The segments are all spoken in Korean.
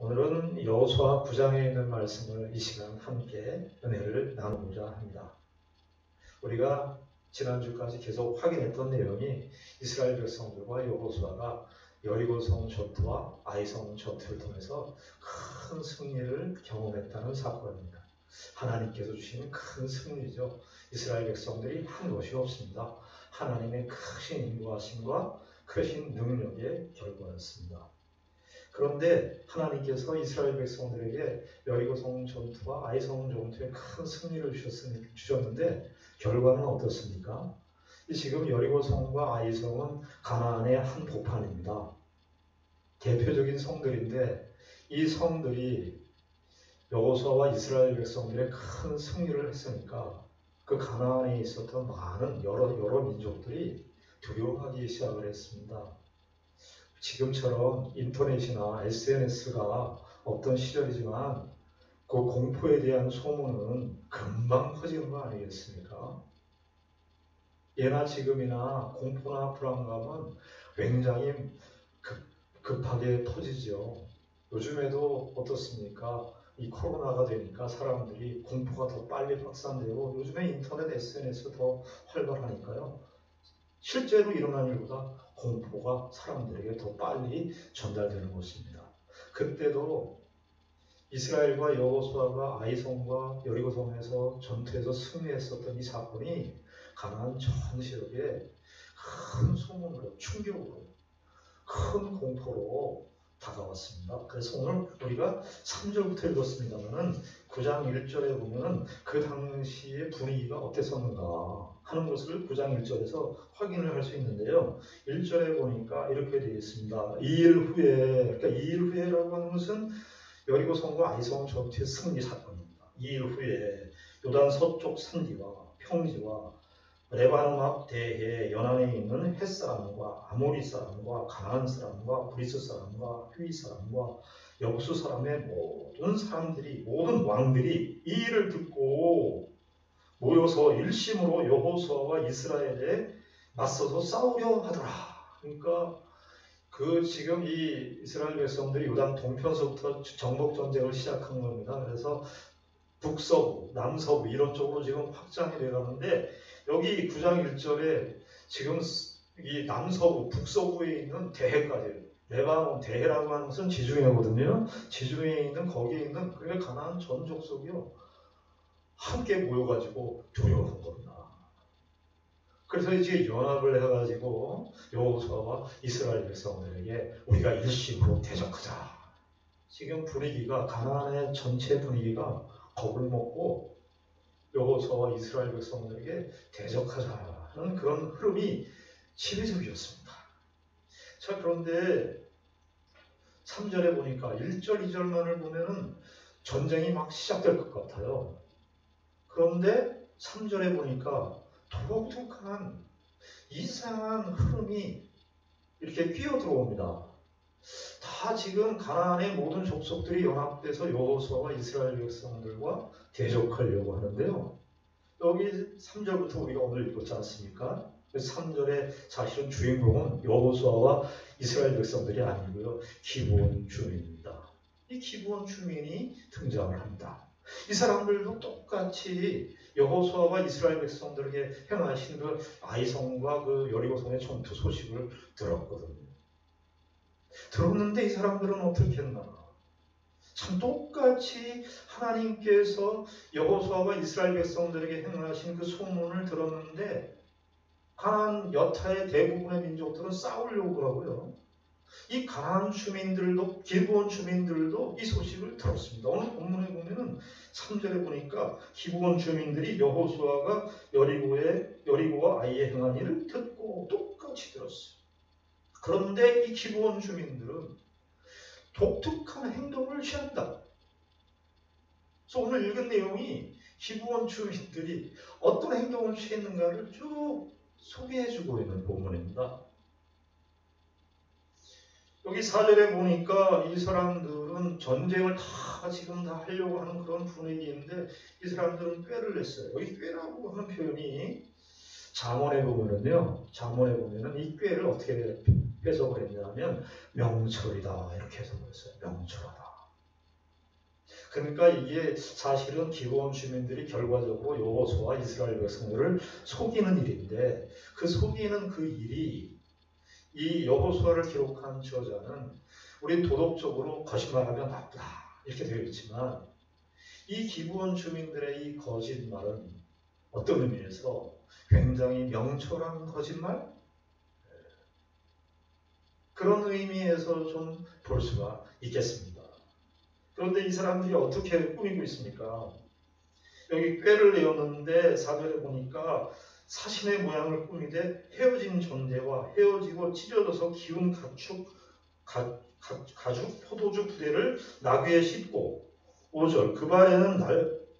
오늘은 여호수아 9장에 있는 말씀을 이 시간 함께 은혜를 나누고자 합니다. 우리가 지난주까지 계속 확인했던 내용이 이스라엘 백성들과 여호수아가 여리고성 전투와 아이성 전투를 통해서 큰 승리를 경험했다는 사건입니다. 하나님께서 주시는 큰 승리죠. 이스라엘 백성들이 한 것이 없습니다. 하나님의 크신 인도하심과 크신 능력의 결과였습니다. 그런데 하나님께서 이스라엘 백성들에게 여리고성 전투와 아이성 전투에 큰 승리를 주셨는데 결과는 어떻습니까? 지금 여리고성과 아이성은 가나안의 한 복판입니다. 대표적인 성들인데 이 성들이 여호수아와 이스라엘 백성들의 큰 승리를 했으니까 그 가나안에 있었던 많은 여러 민족들이 두려워하기 시작을 했습니다. 지금처럼 인터넷이나 SNS가 없던 시절이지만 그 공포에 대한 소문은 금방 퍼지는 거 아니겠습니까? 예나 지금이나 공포나 불안감은 굉장히 급하게 퍼지죠. 요즘에도 어떻습니까? 이 코로나가 되니까 사람들이 공포가 더 빨리 확산되고 요즘에 인터넷, SNS 더 활발하니까요. 실제로 일어난 일보다 공포가 사람들에게 더 빨리 전달되는 것입니다. 그때도 이스라엘과 여호수아가 아이성과 여리고성에서 전투에서 승리했었던 이 사건이 가나안 전 지역에 큰 소문으로, 충격으로, 큰 공포로 다가왔습니다. 그래서 오늘 우리가 3절부터 읽었습니다만은 9장 1절에 보면은 그 당시의 분위기가 어땠었는가 하는 것을 9장 1절에서 확인을 할 수 있는데요. 1절에 보니까 이렇게 되어 있습니다. 2일 후에, 그러니까 2일 후에라고 하는 것은 여리고성과 아이성 전투의 승리 사건입니다. 2일 후에 요단 서쪽 산지와 평지와 레바논 앞 대해 연안에 있는 헷 사람과 아모리 사람과 가나안 사람과 브리스 사람과 휘 사람과 여부수 사람의 모든 사람들이, 모든 왕들이 이 일을 듣고 모여서 일심으로 여호수아와 이스라엘에 맞서서 싸우려 하더라. 그러니까 지금 이 이스라엘 백성들이 요단 동편서부터 정복 전쟁을 시작한 겁니다. 그래서 북서부, 남서부 이런 쪽으로 지금 확장이 되어가는데 여기 9장 1절에 지금 이 남서부, 북서부에 있는 대해까지 레바논 대해라고 하는 것은 지중해거든요. 지중해에 있는 거기에 있는 그러니까 가나안 전 족속이요. 함께 모여가지고 두려워한 겁니다. 그래서 이제 연합을 해가지고 여호수아와 이스라엘 백성들에게 우리가 일심으로 대적하자. 지금 분위기가 가나안의 전체 분위기가 겁을 먹고 여호수아와 이스라엘 백성들에게 대적하자는 그런 흐름이 지배적이었습니다. 자, 그런데 3절에 보니까 1절, 2절만을 보면은 전쟁이 막 시작될 것 같아요. 그런데 3절에 보니까 독특한 이상한 흐름이 이렇게 끼어 들어옵니다. 다 지금 가나안의 모든 족속들이 연합돼서 여호수아와 이스라엘 백성들과 대적하려고 하는데요. 여기 3절부터 우리가 오늘 읽었지 않습니까? 3절에 사실은 주인공은 여호수아와 이스라엘 백성들이 아니고요. 기브온 주민입니다. 이 기브온 주민이 등장을 합니다. 이 사람들도 똑같이 여호수아와 이스라엘 백성들에게 행하신 그 아이성과 그 여리고성의 전투 소식을 들었거든요. 들었는데 이 사람들은 어떻게 했나? 참 똑같이 하나님께서 여호수아와 이스라엘 백성들에게 행하신 그 소문을 들었는데 가나안 여타의 대부분의 민족들은 싸우려고 하고요. 이 가나안 주민들도 기브온 주민들도 이 소식을 들었습니다. 오늘 본문에 보면은 3절에 보니까 기브온 주민들이 여호수아가 여리고와 아이에 행한 일을 듣고 똑같이 들었어요. 그런데 이 기브온 주민들은 독특한 행동을 취한다. 그래서 오늘 읽은 내용이 기브온 주민들이 어떤 행동을 취했는가를 쭉 소개해주고 있는 본문입니다. 여기 4절에 보니까 이 사람들은 전쟁을 지금 다 하려고 하는 그런 분위기인데 이 사람들은 꾀를 냈어요. 여기 꾀라고 하는 표현이 잠언에 보면은 이 꾀를 어떻게 해석을 했냐면 명철이다 이렇게 해석을 했어요. 명철하다. 그러니까 이게 사실은 기브온 주민들이 결과적으로 여호수아와 이스라엘 백성들을 속이는 일인데 그 속이는 그 일이 이 여호수아를 기록한 저자는 우리 도덕적으로 거짓말하면 나쁘다 이렇게 되어 있지만 이 기브온 주민들의 이 거짓말은 어떤 의미에서 굉장히 명철한 거짓말? 그런 의미에서 좀 볼 수가 있겠습니다. 그런데 이 사람들이 어떻게 꾸미고 있습니까? 여기 꾀를 내었는데 4절에 보니까 사신의 모양을 꾸미되 헤어진 존재와 헤어지고 찢어져서 기운 가죽 포도주 부대를 나귀에 싣고 5절 그 발에는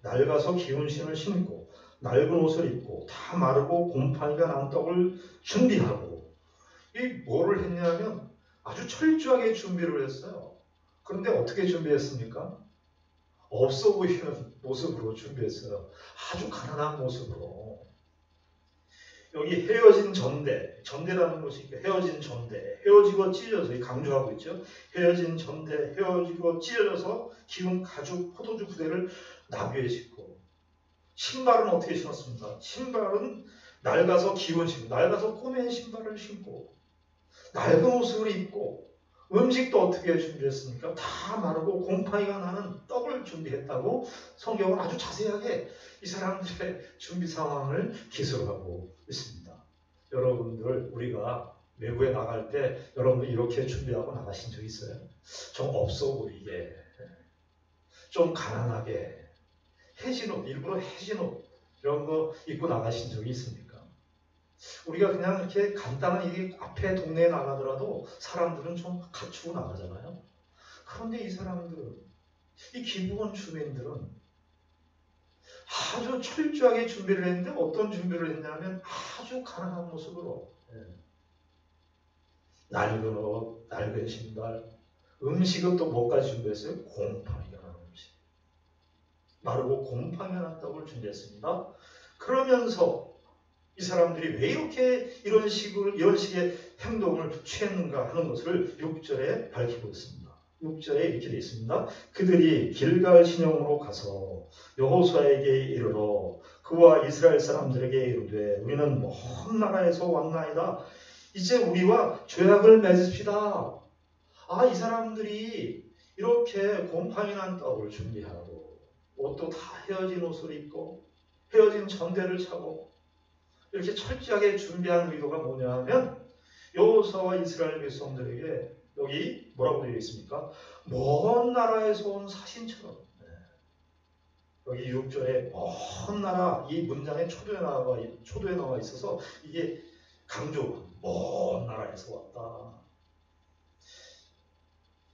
낡아서 기운 신을 신고 낡은 옷을 입고 다 마르고 곰팡이가 난 떡을 준비하고 이 뭐를 했냐면 아주 철저하게 준비를 했어요. 그런데 어떻게 준비했습니까? 없어 보이는 모습으로 준비했어요. 아주 가난한 모습으로. 여기 헤어진 전대라는 것이 헤어진 전대, 헤어지고 찢어져서 강조하고 있죠. 헤어진 전대, 헤어지고 찢어져서 기운 가죽 포도주 부대를 나귀에 싣고 신발은 어떻게 신었습니까? 신발은 낡아서 기운 신고, 낡아서 꼬맨 신발을 신고 낡은 옷을 입고 음식도 어떻게 준비했습니까? 다 마르고 곰팡이가 나는 떡을 준비했다고 성경은 아주 자세하게 이 사람들의 준비 상황을 기술하고 있습니다. 여러분들 우리가 외부에 나갈 때 여러분들 이렇게 준비하고 나가신 적 있어요? 좀 없어 보이게 좀 가난하게 해진 옷, 일부러 해진 옷 이런 거 입고 나가신 적이 있습니까? 우리가 그냥 이렇게 간단한 이 앞에 동네에 나가더라도 사람들은 좀 갖추고 나가잖아요. 그런데 이 사람들은, 이 기브온 주민들은 아주 철저하게 준비를 했는데 어떤 준비를 했냐면 아주 가난한 모습으로 낡은 옷, 낡은 신발, 음식은 또 뭐까지 준비했어요? 곰팡이가 나는 음식. 마르고 곰팡이가 난 떡을 준비했습니다. 그러면서 이 사람들이 왜 이렇게 이런 식의 행동을 취했는가 하는 것을 6절에 밝히고 있습니다. 6절에 이렇게 되어 있습니다. 그들이 길갈 신영으로 가서 여호수아에게 이르러 그와 이스라엘 사람들에게 이르되 우리는 먼 나라에서 왔나이다. 이제 우리와 조약을 맺읍시다. 이 사람들이 이렇게 곰팡이 난 떡을 준비하고 옷도 다 헤어진 옷을 입고 헤어진 전대를 차고 이렇게 철저하게 준비한 의도가 뭐냐 하면 여호수아와 이스라엘 백성들에게 여기 뭐라고 되어 있습니까? 먼 나라에서 온 사신처럼 여기 6절에 먼 나라 이 문장에 초도에 나와 있어서 이게 강조 먼 나라에서 왔다.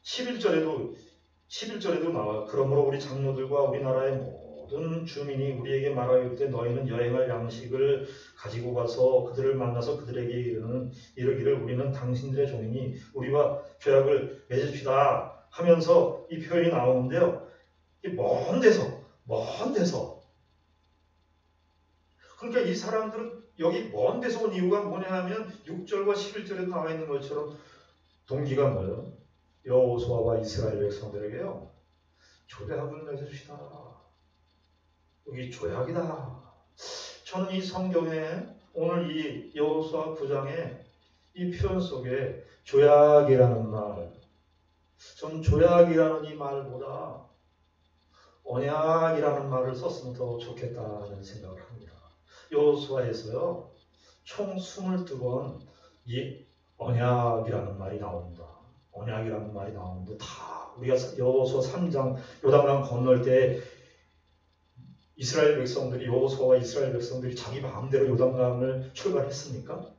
11절에도 나와 그러므로 우리 장로들과 우리나라의 모든 주민이 우리에게 말하여 때 너희는 여행할 양식을 가지고 가서 그들을 만나서 그들에게 이르기를 우리는 당신들의 종이니 우리와 조약을 맺읍시다 하면서 이 표현이 나오는데요. 먼 데서 그러니까 이 사람들은 여기 먼 데서 온 이유가 뭐냐 하면 6절과 11절에 나와 있는 것처럼 동기가 뭐예요? 여호수아와 이스라엘 백성들에게요. 조약을 맺읍시다. 여기 조약이다. 저는 이 성경에 오늘 이 여호수아 9장에 이 표현 속에 조약이라는 말, 전 조약이라는 이 말보다 언약이라는 말을 썼으면 더 좋겠다는 생각을 합니다. 여호수아에서요 총 22번 이 언약이라는 말이 나옵니다. 언약이라는 말이 나오는데 다 우리가 여호수아 3장 요단강 건널 때 이스라엘 백성들이 여호수아와 이스라엘 백성들이 자기 마음대로 요단강을 출발했습니까?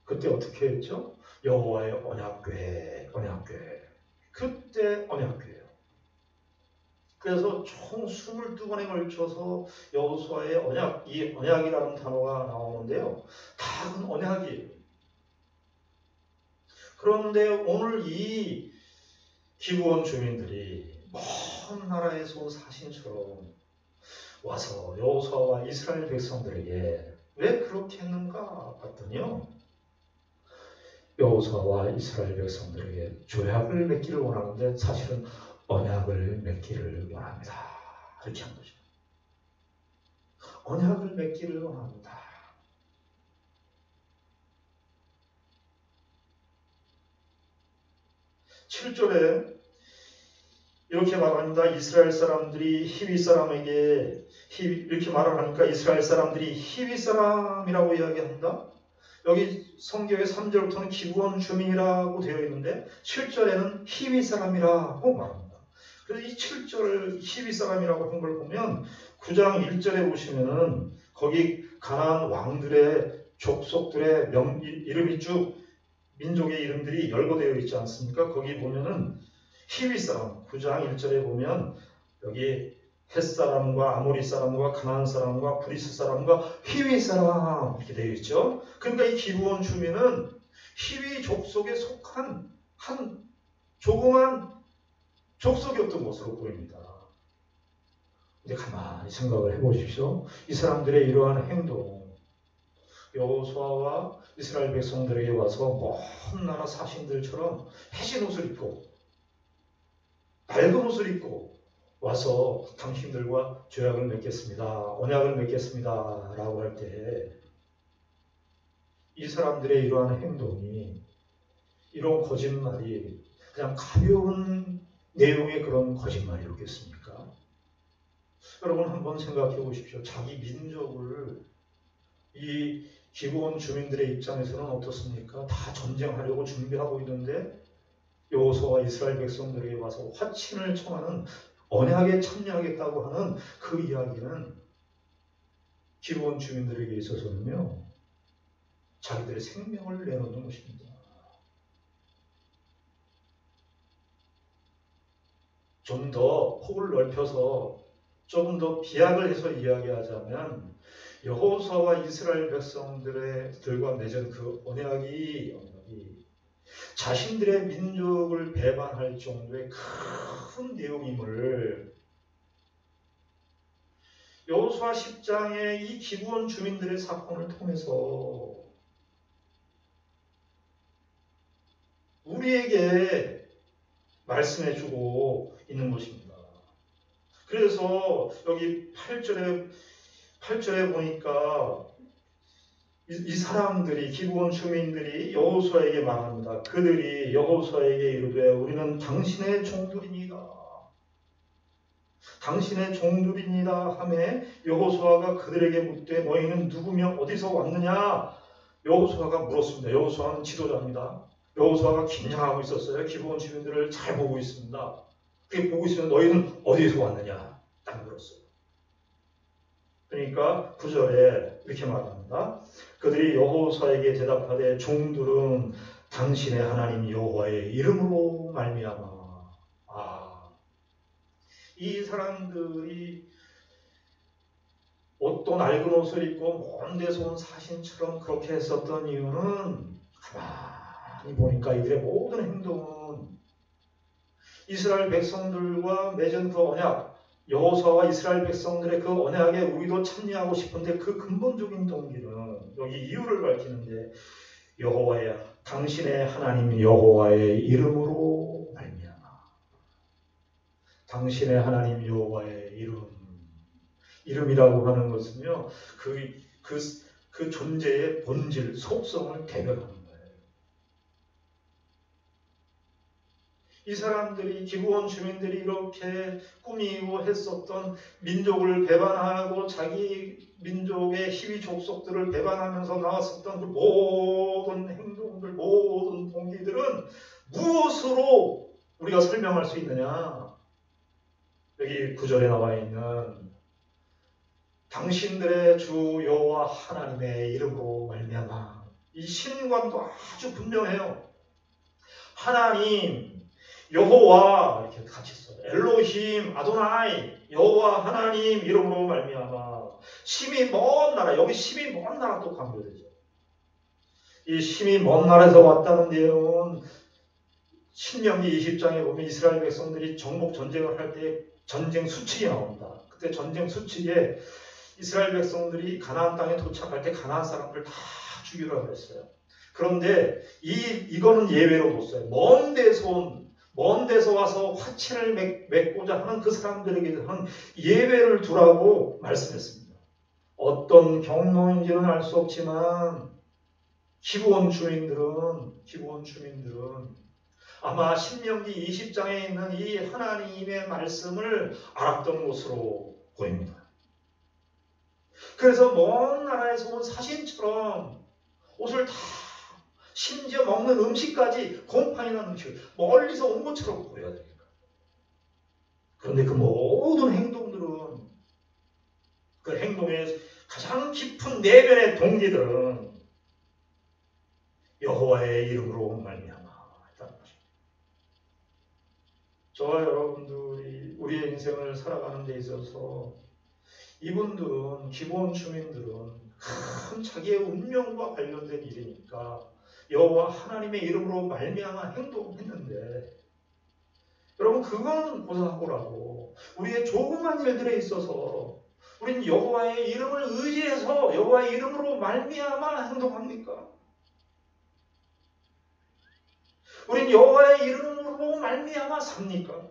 그때 어떻게 했죠? 여호와의 언약궤 그때 언약궤예요. 그래서 총 22번에 걸쳐서 여호수아의 이 언약이라는 단어가 나오는데요. 다 언약이에요. 그런데 오늘 이 기브온 주민들이 먼 나라에서 온 사신처럼 와서 여호수아와 이스라엘 백성들에게 왜 그렇게 했는가 봤더니요. 여호수아와 이스라엘 백성들에게 조약을 맺기를 원하는데 사실은 언약을 맺기를 원합니다. 이렇게 한 거죠. 언약을 맺기를 원합니다. 7절에 이렇게 말합니다. 이스라엘 사람들이 히위 사람에게 이렇게 말을 하니까 이스라엘 사람들이 히위 사람이라고 이야기합니다. 여기 성경의 3절부터는 기브온 주민이라고 되어 있는데 7절에는 히위 사람이라고 말합니다. 그래서 이 7절 히위 사람이라고 한 걸 보면 9장 1절에 보시면은 거기 가나안 왕들의 족속들의 이름이 쭉 민족의 이름들이 열거되어 있지 않습니까? 거기 보면은 히위 사람 9장 1절에 보면 여기 헷 사람과 아모리 사람과 가나안 사람과 브리스 사람과 히위 사람 이렇게 되어 있죠. 그러니까 이 기브온 주민은 히위 족속에 속한 한 조그만 족속이었던 것으로 보입니다. 근데 가만히 생각을 해보십시오. 이 사람들의 이러한 행동, 여호수아와 이스라엘 백성들에게 와서 먼 나라 사신들처럼 해진 옷을 입고 밝은 옷을 입고 와서 당신들과 조약을 맺겠습니다. 언약을 맺겠습니다. 라고 할 때 이 사람들의 이러한 행동이 이런 거짓말이 그냥 가벼운 내용의 그런 거짓말이었겠습니까? 여러분 한번 생각해 보십시오. 자기 민족을 이 기브온 주민들의 입장에서는 어떻습니까? 다 전쟁하려고 준비하고 있는데 여호수아와 이스라엘 백성들에게 와서 화친을 청하는 언약에 참여하겠다고 하는 그 이야기는 기브온 주민들에게 있어서는요. 자기들의 생명을 내놓는 것입니다. 좀 더 폭을 넓혀서 조금 더 비약을 해서 이야기하자면 여호수아와 이스라엘 백성들과 맺은 그 언약이 자신들의 민족을 배반할 정도의 큰 내용임을 여호수아 10장의 이 기브온 주민들의 사건을 통해서 우리에게 말씀해주고 있는 것입니다. 그래서 여기 8절에 보니까 이 사람들이 기브온 주민들이 여호수아에게 말합니다. 그들이 여호수아에게 이르되 우리는 당신의 종들이니이다. 당신의 종들이니이다 하매 여호수아가 그들에게 묻되 너희는 누구며 어디서 왔느냐? 여호수아가 물었습니다. 여호수아는 지도자입니다. 여호수아가 긴장하고 있었어요. 기브온 주민들을 잘 보고 있습니다. 그렇게 보고 있으면 너희는 어디서 왔느냐? 딱 물었어요. 그러니까 9절에 이렇게 말합니다. 그들이 여호수아에게 대답하되 종들은 당신의 하나님 여호와의 이름으로 말미암아. 이 사람들이 옷도 낡은 옷을 입고 먼 데서 온 사신처럼 그렇게 했었던 이유는 가만히 보니까 이들의 모든 행동은 이스라엘 백성들과 맺은 그 언약, 여호수아와 이스라엘 백성들의 그 언약에 우리도 참여하고 싶은데 그 근본적인 동기는 여기 이유를 밝히는데 여호와의 당신의 하나님 여호와의 이름으로 말미암아. 당신의 하나님 여호와의 이름이라고 하는 것은요 그 존재의 본질, 속성을 대변하는 거예요. 이 사람들이 기브온 주민들이 이렇게 꾸미고 했었던 민족을 배반하고 자기 민족의 희위 족속들을 배반하면서 나왔었던 그 모든 행동들, 모든 동기들은 무엇으로 우리가 설명할 수 있느냐? 여기 9절에 나와 있는 당신들의 주 여호와 하나님의 이름으로 말미암아. 이 신관도 아주 분명해요. 하나님 여호와 이렇게 같이 써요. 엘로힘 아도나이 여호와 하나님 이름으로 말미암아. 심히 먼 나라, 여기 심히 먼 나라 또 강조되죠. 이 심히 먼 나라에서 왔다는 내용은 신명기 20장에 보면 이스라엘 백성들이 정복 전쟁을 할 때 전쟁 수칙이 나옵니다. 그때 전쟁 수칙에 이스라엘 백성들이 가나안 땅에 도착할 때 가나안 사람들 다 죽이라고 했어요. 그런데 이거는 예외로 뒀어요. 먼 데서 온 먼 데서 와서 화친을 맺고자 하는 그 사람들에게는 예배를 두라고 말씀했습니다. 어떤 경로인지는 알 수 없지만 기브온 주민들은 아마 신명기 20장에 있는 이 하나님의 말씀을 알았던 것으로 보입니다. 그래서 먼 나라에서 온 사신처럼 옷을 다, 심지어 먹는 음식까지 곰팡이 난 음식을 멀리서 온 것처럼 보여야 됩니다. 그런데 그 모든 행동들은, 그 행동의 가장 깊은 내면의 동기들은 여호와의 이름으로 말미암아 했다는 것입니다. 저와 여러분들이 우리의 인생을 살아가는 데 있어서 이분들은, 기브온 주민들은 큰 자기의 운명과 관련된 일이니까 여호와 하나님의 이름으로 말미암아 행동했는데, 여러분 그거는 고사하고라도 우리의 조그만 일들에 있어서 우리는 여호와의 이름을 의지해서 여호와의 이름으로 말미암아 행동합니까? 우리는 여호와의 이름으로 말미암아 삽니까?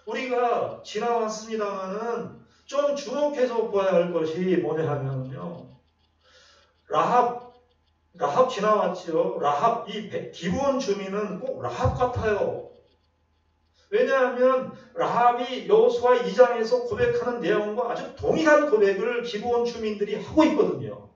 우리가 지나왔습니다마는 좀 주목해서 봐야 할 것이 뭐냐 하면요, 라합 지나왔죠. 라합, 이 기브온 주민은 꼭 라합 같아요. 왜냐하면 라합이 여호수아 2장에서 고백하는 내용과 아주 동일한 고백을 기브온 주민들이 하고 있거든요.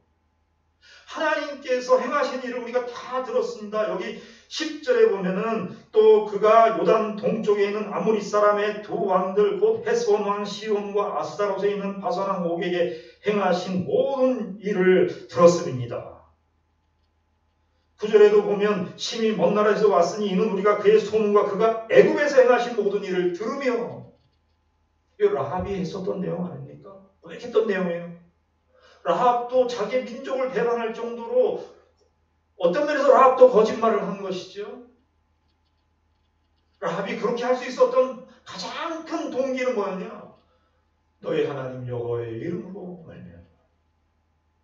하나님께서 행하신 일을 우리가 다 들었습니다. 여기 10절에 보면은 또 그가 요단 동쪽에 있는 아모리 사람의 두 왕들 곧 헤스본 왕 시온과 아스다롯에 있는 바산 왕 옥에게 행하신 모든 일을 들었습니다. 9절에도 보면 심히 먼 나라에서 왔으니 이는 우리가 그의 소문과 그가 애굽에서 행하신 모든 일을 들으며, 이 라합이 했었던 내용 아닙니까? 고백했던 내용이에요. 라합도 자기의 민족을 배반할 정도로, 어떤 면에서 라합도 거짓말을 한 것이죠. 라합이 그렇게 할 수 있었던 가장 큰 동기는 뭐였냐? 너희 하나님 여호와의 이름으로 말미암아.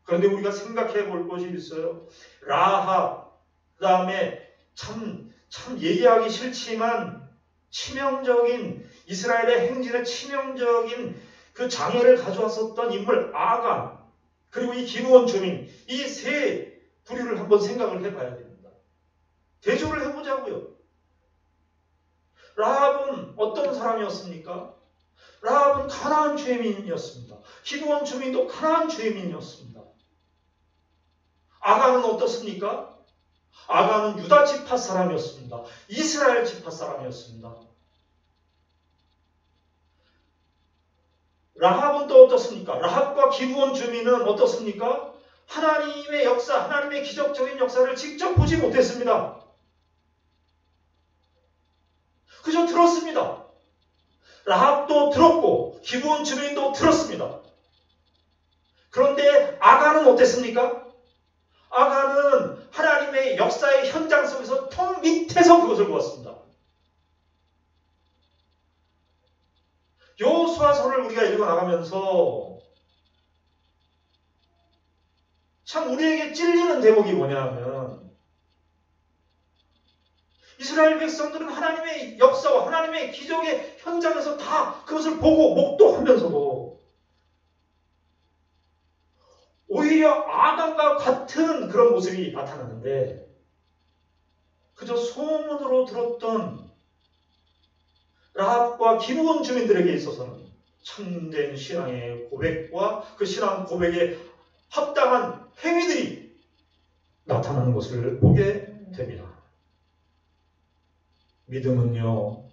그런데 우리가 생각해 볼 것이 있어요. 라합, 그 다음에 참 얘기하기 싫지만 치명적인, 이스라엘의 행진에 치명적인 그 장애를 가져왔었던 인물 아간, 그리고 이 기브온 주민, 이 세 부류를 한번 생각을 해봐야 됩니다. 대조를 해보자고요. 라합은 어떤 사람이었습니까? 라합은 가나안 주민이었습니다. 기브온 주민도 가나안 주민이었습니다. 아간은 어떻습니까? 아간은 유다 지파 사람이었습니다. 이스라엘 지파 사람이었습니다. 라합은 또 어떻습니까? 라합과 기브온 주민은 어떻습니까? 하나님의 역사, 하나님의 기적적인 역사를 직접 보지 못했습니다. 그저 들었습니다. 라합도 들었고 기브온 주민도 들었습니다. 그런데 아간은 어땠습니까? 아간은 하나님의 역사의 현장 속에서 통 밑에서 그것을 보았습니다. 여호수아서를 우리가 읽어나가면서 참 우리에게 찔리는 대목이 뭐냐면, 이스라엘 백성들은 하나님의 역사와 하나님의 기적의 현장에서 다 그것을 보고 목도하면서도 오히려 아간과 같은 그런 모습이 나타나는데, 그저 소문으로 들었던 라합과 기브온 주민들에게 있어서는 참된 신앙의 고백과 그 신앙 고백에 합당한 행위들이 나타나는 것을 보게 됩니다. 믿음은요,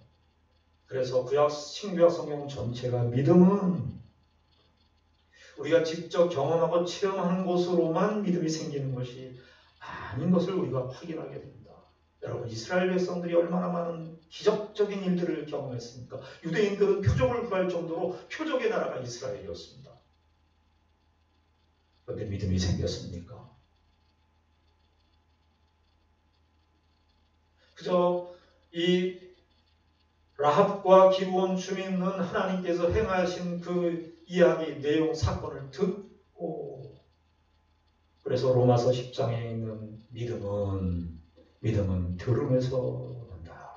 그래서 신구약 성경 전체가 믿음은 우리가 직접 경험하고 체험하는 것으로만 믿음이 생기는 것이 아닌 것을 우리가 확인하게 됩니다. 여러분, 이스라엘 백성들이 얼마나 많은 기적적인 일들을 경험했습니까? 유대인들은 표적을 구할 정도로 표적의 나라가 이스라엘이었습니다. 그런데 믿음이 생겼습니까? 그저 이 라합과 기브온 주민은 하나님께서 행하신 그 이야기, 내용, 사건을 듣고, 그래서 로마서 10장에 있는 믿음은 믿음은 들음에서 난다.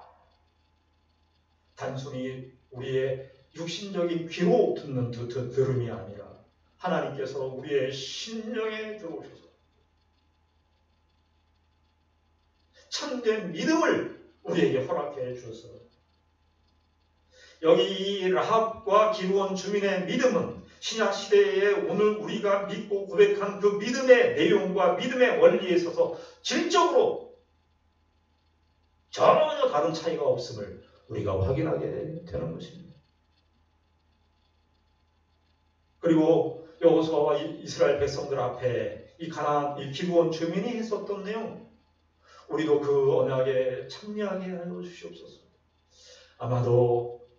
단순히 우리의 육신적인 귀로 듣는 들음이 아니라 하나님께서 우리의 심령에 들어오셔서 참된 믿음을 우리에게 허락해 주셔서 여기 이 라합과 기브온 주민의 믿음은 신약시대에 오늘 우리가 믿고 고백한 그 믿음의 내용과 믿음의 원리에 있어서 질적으로 전혀 다른 차이가 없음을 우리가 확인하게 되는 것입니다. 그리고 여호수아와 이스라엘 백성들 앞에 이 가나안, 이 기브온 주민이 했었던 내용, 우리도 그 언약에 참여하게 하여 주시옵소서. 아마도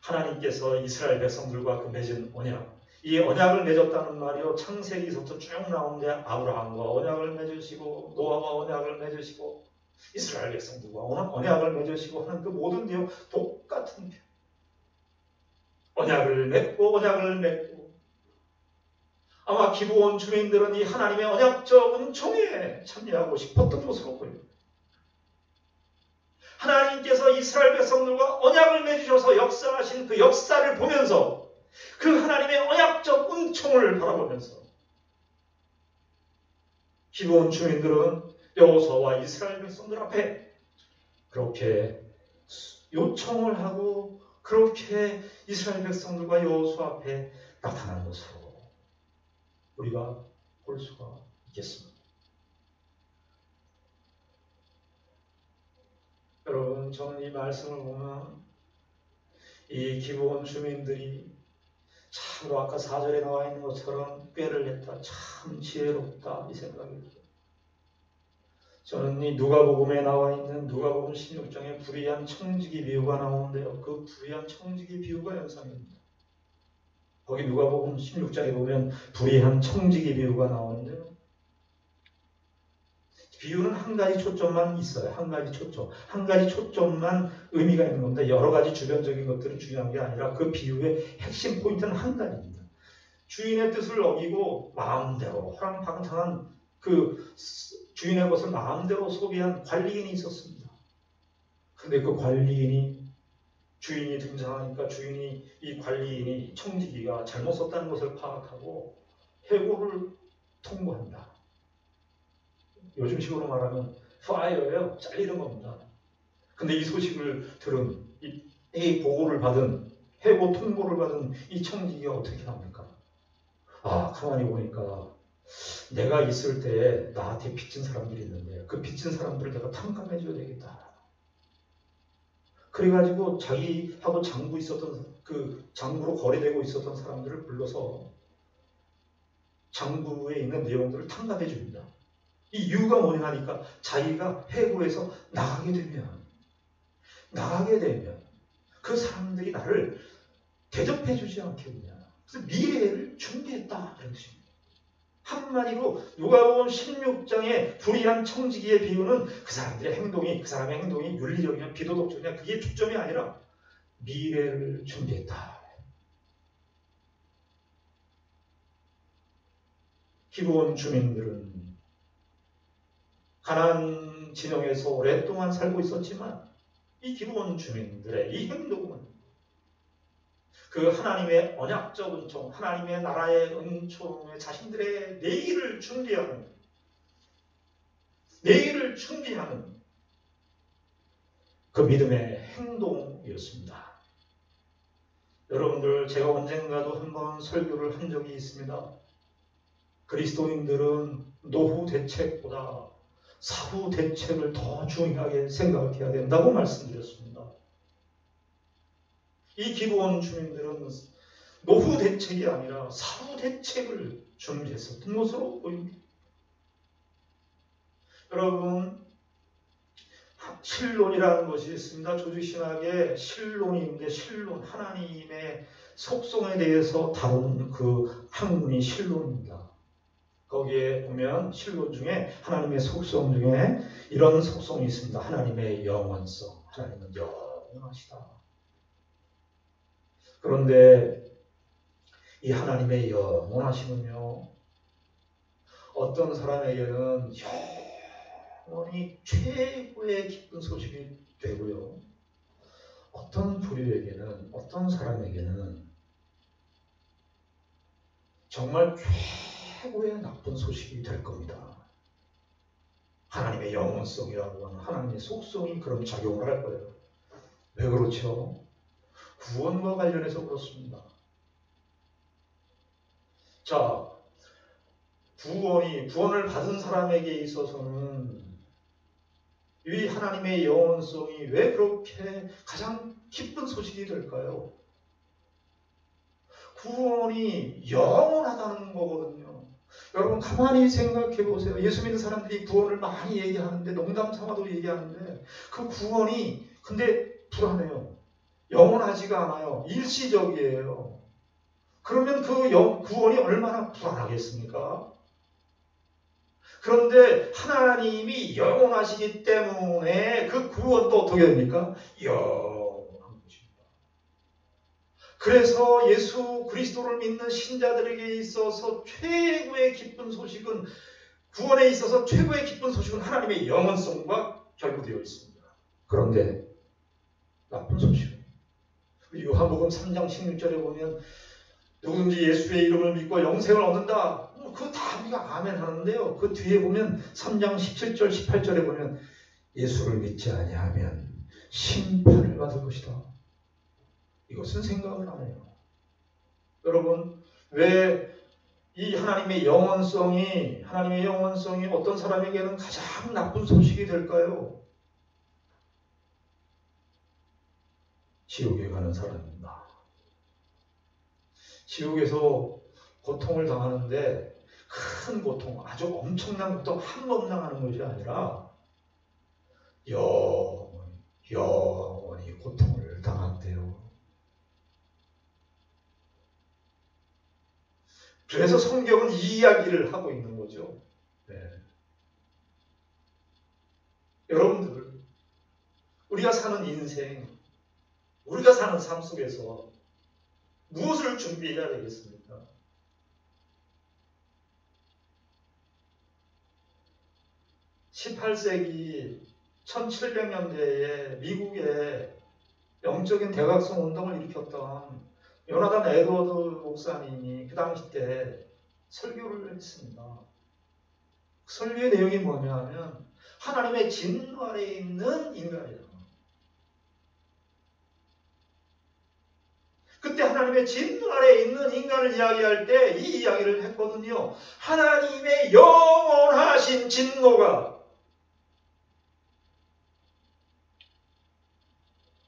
하나님께서 이스라엘 백성들과 그 맺은 언약, 이 언약을 맺었다는 말이요, 창세기서부터 쭉 나오는데 아브라함과 언약을 맺으시고 노아와 언약을 맺으시고 이스라엘 백성들과 언약을 맺으시고 하는 그 모든 내용 똑같은 언약을 맺고 아마 기브온 주민들은 이 하나님의 언약적 은총에 참여하고 싶었던 것으로 보입니다. 하나님께서 이스라엘 백성들과 언약을 맺으셔서 역사하신 그 역사를 보면서 그 하나님의 언약적 은총을 바라보면서 기브온 주민들은 여호수아와 이스라엘 백성들 앞에 그렇게 요청을 하고 그렇게 이스라엘 백성들과 여호수아 앞에 나타난 것으로 우리가 볼 수가 있겠습니다. 여러분, 저는 이 말씀을 보면 이 기브온 주민들이 참으로 아까 4절에 나와 있는 것처럼 꾀를 냈다, 참 지혜롭다 이 생각이 들어요. 저는 이 누가복음에 나와 있는 누가복음 16장에 불의한 청지기 비유가 나오는데요. 그 불의한 청지기 비유가 연상입니다. 거기 누가복음 16장에 보면 불의한 청지기 비유가 나오는데요. 비유는 한 가지 초점만 있어요. 한 가지 초점. 한 가지 초점만 의미가 있는 겁니다. 여러 가지 주변적인 것들은 중요한 게 아니라 그 비유의 핵심 포인트는 한 가지입니다. 주인의 뜻을 어기고 마음대로 허랑방탕한 그 주인의 것을 마음대로 소비한 관리인이 있었습니다. 근데 그 관리인이 주인이 등장하니까 주인이 이 관리인이 청지기가 잘못 썼다는 것을 파악하고 해고를 통보한다. 요즘식으로 말하면 파이어예요. 잘리는 겁니다. 근데 이 소식을 들은 이 보고를 받은 해고 통보를 받은 이 청지기가 어떻게 합니까? 아, 가만히 보니까 내가 있을 때 나한테 빚진 사람들이 있는데 그 빚진 사람들을 내가 탕감해줘야 되겠다. 그래가지고 자기하고 장부로 거래되고 있었던 사람들을 불러서 장부에 있는 내용들을 탕감해 줍니다. 이 이유가 뭐냐 하니까 자기가 해고해서 나가게 되면 그 사람들이 나를 대접해 주지 않겠냐. 그래서 미래를 준비했다. 그런 뜻입니다. 한마디로 누가복음 16장의 불의한 청지기의 비유는 그 사람의 행동이 윤리적이냐 비도덕적이냐 그게 초점이 아니라 미래를 준비했다. 기브온 주민들은 가나안 진영에서 오랫동안 살고 있었지만 이 기브온 주민들의 이 행동은 그 하나님의 언약적 은총, 하나님의 나라의 은총에 자신들의 내일을 준비하는 그 믿음의 행동이었습니다. 여러분들, 제가 언젠가도 한번 설교를 한 적이 있습니다. 그리스도인들은 노후 대책보다 사후 대책을 더 중요하게 생각해야 된다고 말씀드렸습니다. 이 기브온 주민들은 노후 대책이 아니라 사후 대책을 준비했었던 것으로 보입니다. 여러분, 신론이라는 것이 있습니다. 조직신학의 신론이 있는데 신론, 하나님의 속성에 대해서 다루는 그 학문이 신론입니다. 거기에 보면 신론 중에 하나님의 속성 중에 이런 속성이 있습니다. 하나님의 영원성, 하나님은 영원하시다. 그런데 이 하나님의 영원하심은요, 어떤 사람에게는 영원히 최고의 기쁜 소식이 되고요. 어떤 부류에게는, 어떤 사람에게는 정말 최고의 나쁜 소식이 될 겁니다. 하나님의 영원성이라고 하는 하나님의 속성이 그런 작용을 할 거예요. 왜 그렇죠? 구원과 관련해서 그렇습니다. 자, 구원을 받은 사람에게 있어서는 이 하나님의 영원성이 왜 그렇게 가장 기쁜 소식이 될까요? 구원이 영원하다는 거거든요. 여러분 가만히 생각해 보세요. 예수 믿는 사람들이 구원을 많이 얘기하는데, 농담 삼아도 얘기하는데, 그 구원이 근데 불안해요. 영원하지가 않아요. 일시적이에요. 그러면 그 구원이 얼마나 불안하겠습니까? 그런데 하나님이 영원하시기 때문에 그 구원도 어떻게 됩니까? 영원한 것입니다. 그래서 예수 그리스도를 믿는 신자들에게 있어서 최고의 기쁜 소식은, 구원에 있어서 최고의 기쁜 소식은 하나님의 영원성과 결부되어 있습니다. 그런데 나쁜 소식은 요한복음 3장 16절에 보면 누구든지 예수의 이름을 믿고 영생을 얻는다. 그거 다 우리가 아멘 하는데요. 그 뒤에 보면 3장 17절 18절에 보면 예수를 믿지 아니하면 심판을 받을 것이다. 이것은 생각을 안 해요. 여러분, 왜 이 하나님의 영원성이 어떤 사람에게는 가장 나쁜 소식이 될까요? 지옥에 가는 사람입니다. 지옥에서 고통을 당하는데 큰 고통, 아주 엄청난 고통 한 번 당하는 것이 아니라 영원히 고통을 당한대요. 그래서 성경은 이 이야기를 하고 있는 거죠. 네. 여러분들, 우리가 사는 인생, 우리가 사는 삶 속에서 무엇을 준비해야 되겠습니까? 18세기 1700년대에 미국에 영적인 대각성 운동을 일으켰던 요나단 에드워드 목사님이 그 당시 때 설교를 했습니다. 그 설교의 내용이 뭐냐면 하나님의 진노 아래에 있는 인간이다. 그때 하나님의 진노 아래에 있는 인간을 이야기할 때 이 이야기를 했거든요. 하나님의 영원하신 진노가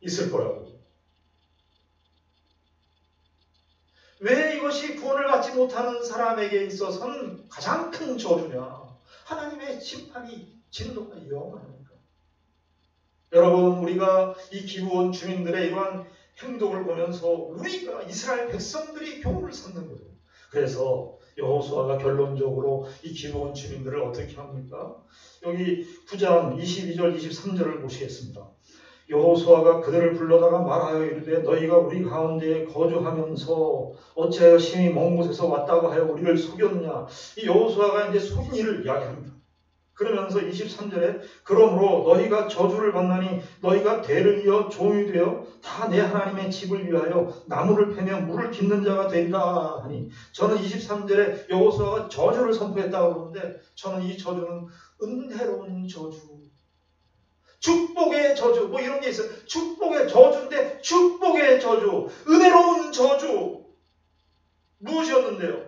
있을 거라고. 왜 이것이 구원을 받지 못하는 사람에게 있어서는 가장 큰 저주냐? 하나님의 심판이, 진노가 영원하니까. 여러분, 우리가 이 기브온 주민들의 이러한 행동을 보면서 우리가 이스라엘 백성들이 교훈을 삼는 거예요. 그래서 여호수아가 결론적으로 이 기브온 주민들을 어떻게 합니까? 여기 9장 22절 23절을 보시겠습니다. 여호수아가 그들을 불러다가 말하여 이르되 너희가 우리 가운데에 거주하면서 어찌하여 심히 먼 곳에서 왔다고 하여 우리를 속였냐. 이 여호수아가 이제 속인 일을 이야기합니다. 그러면서 23절에 그러므로 너희가 저주를 받나니 너희가 대를 이어 종이 되어 다 내 하나님의 집을 위하여 나무를 패며 물을 깃는 자가 되리라 하니, 저는 23절에 여호수아가 저주를 선포했다고 그러는데 저는 이 저주는 은혜로운 저주, 축복의 저주, 뭐 이런 게 있어요. 축복의 저주인데 축복의 저주, 은혜로운 저주. 무엇이었는데요?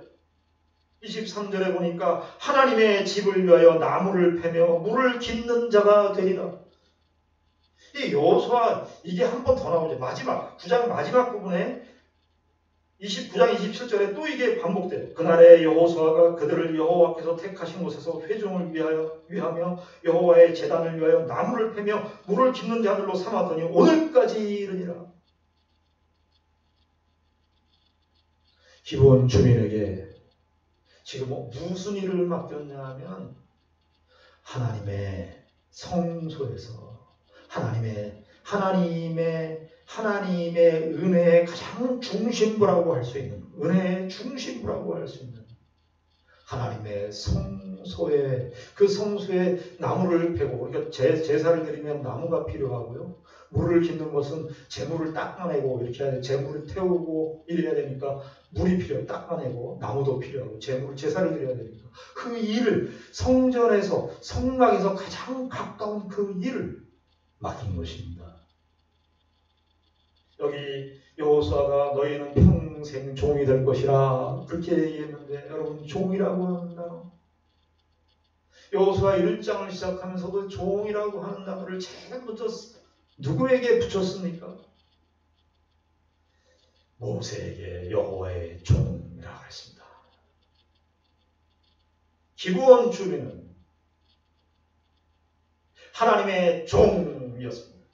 23절에 보니까 하나님의 집을 위하여 나무를 패며 물을 깃는 자가 되리라. 이 여호수아, 이게 한 번 더 나오죠. 마지막 9장 마지막 부분에 29장 27절에 또 이게 반복돼요. 그날에 여호수아가 그들을 여호와께서 택하신 곳에서 회중을 위하며 여호와의 제단을 위하여 나무를 패며 물을 깃는 자들로 삼았더니 오늘까지 이르니라. 기브온 주민에게 지금 무슨 일을 맡겼냐 하면 하나님의 성소에서 하나님의 은혜의 가장 중심부라고 할 수 있는, 은혜의 중심부라고 할 수 있는 하나님의 성소에, 그 성소에 나무를 베고, 그러니까 제사를 드리면 나무가 필요하고요. 물을 짓는 것은 재물을 닦아내고 이렇게 해야 돼. 재물을 태우고 이래야 되니까 물이 필요해. 닦아내고 나무도 필요하고 제사를 드려야 되니까 그 일을 성전에서 성막에서 가장 가까운 그 일을 맡긴 것입니다. 여기 여호수아가 너희는 평생 종이 될 것이라 그렇게 얘기했는데 여러분 종이라고 하는 단어, 여호수아 1장을 시작하면서도 종이라고 하는 단어를 제가 누구에게 붙였습니까? 모세에게 여호와의 종이라고 했습니다. 기브온 주민은 하나님의 종이었습니다.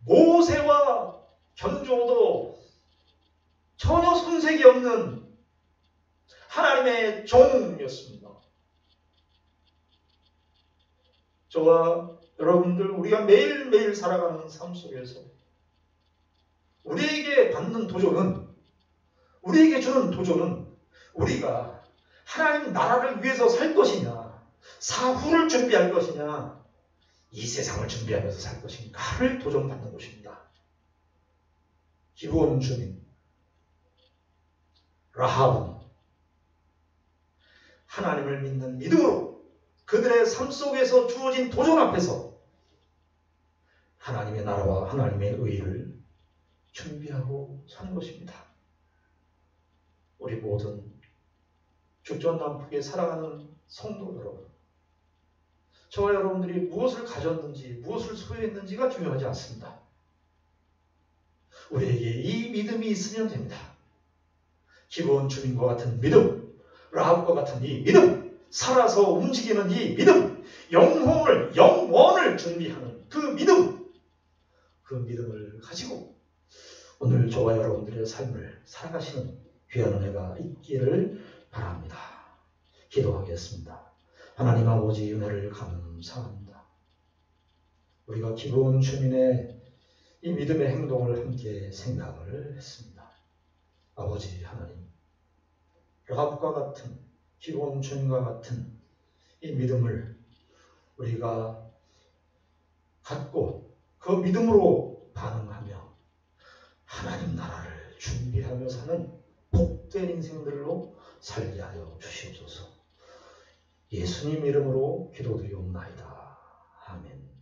모세와 견조도 전혀 손색이 없는 하나님의 종이었습니다. 저와 여러분들, 우리가 매일매일 살아가는 삶 속에서 우리에게 받는 도전은, 우리에게 주는 도전은 우리가 하나님 나라를 위해서 살 것이냐, 사후를 준비할 것이냐, 이 세상을 준비하면서 살 것인가를 도전받는 것입니다. 기브온 주민 라합은 하나님을 믿는 믿음으로 그들의 삶 속에서 주어진 도전 앞에서 하나님의 나라와 하나님의 의를 준비하고 산 것입니다. 우리 모든 죽전난폭에 살아가는 성도 여러분, 저와 여러분들이 무엇을 가졌는지, 무엇을 소유했는지가 중요하지 않습니다. 우리에게 이 믿음이 있으면 됩니다. 기브온 주민과 같은 믿음, 라합과 같은 이 믿음, 살아서 움직이는 이 믿음, 영원을 준비하는 그 믿음을 가지고 오늘 저와 여러분들의 삶을 살아가시는 귀한 은혜가 있기를 바랍니다. 기도하겠습니다. 하나님 아버지, 은혜를 감사합니다. 우리가 기브온 주민의 이 믿음의 행동을 함께 생각을 했습니다. 아버지 하나님, 라합과 같은, 기브온 주민과 같은 이 믿음을 우리가 갖고 그 믿음으로 반응하며 하나님 나라를 준비하며 사는 복된 인생들로 살게 하여 주시옵소서. 예수님 이름으로 기도드리옵나이다. 아멘.